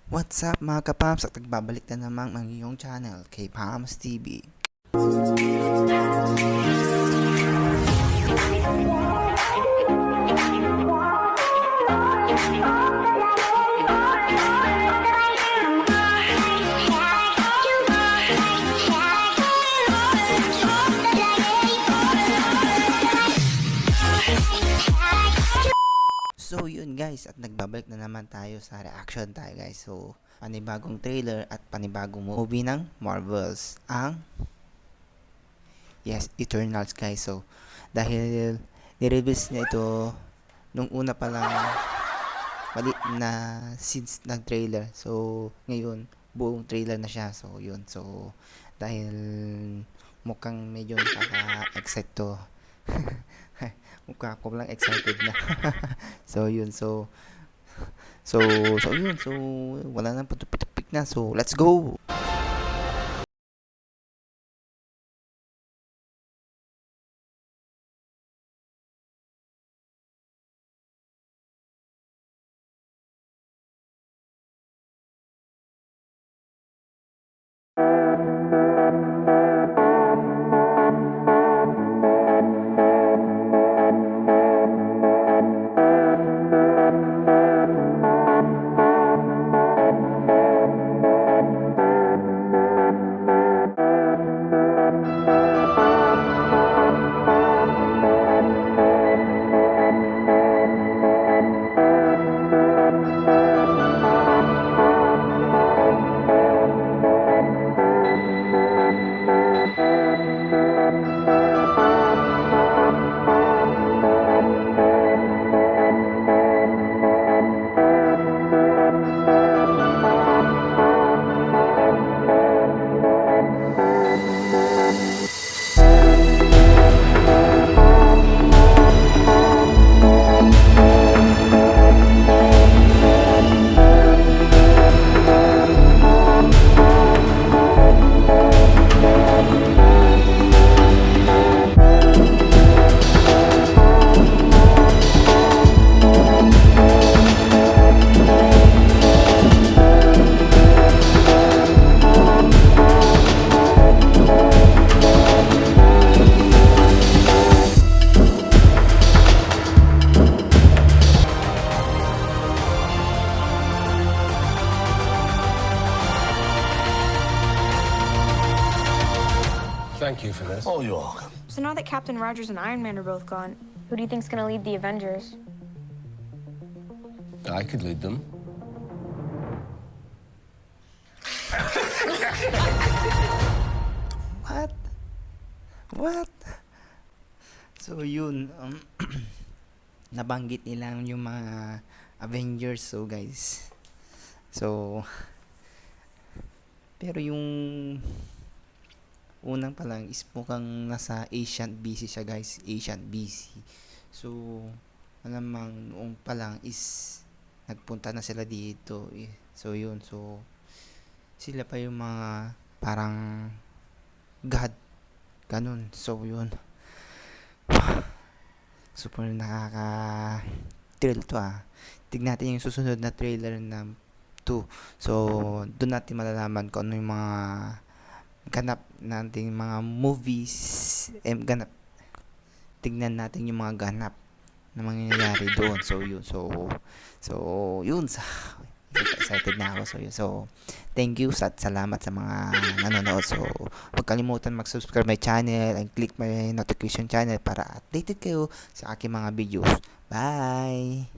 What's up mga kapams, at nagbabalik na naman ang iyong channel, K-Pams TV. So yun guys, at nagbabalik na naman tayo sa reaction tayo guys. So panibagong trailer at panibagong movie ng Marvels, ang Eternals guys. So dahil nirelease na ito nung una pa lang maliit na scenes ng trailer, so ngayon buong trailer na siya. So yun, so dahil mukhang medyo nakaka-excite to mukha ko lang excited na. So yun, so yun, so wala nang patupik na, so let's go. Thank you for this. Oh, you're welcome. So now that Captain Rogers and Iron Man are both gone, who do you think's gonna lead the Avengers? I could lead them. What? So yun, nabanggit nila yung mga Avengers, so guys. So pero yung unang pa lang is mukhang nasa Ancient BC siya guys, Ancient BC. So malamang noong pa lang is nagpunta na sila dito eh. So yun, so sila pa yung mga parang god, ganun. So yun, super nakaka thrill to Tignan natin yung susunod na trailer na 2. So doon natin malalaman kung ano yung mga ganap natin, mga movies, ganap. Tignan natin yung mga ganap na mangyayari doon. So yun, so yun, excited na ako. So yun, so thank you, salamat sa mga nanonood. So huwag kalimutan mag-subscribe my channel and click my notification channel para updated kayo sa aking mga videos. Bye.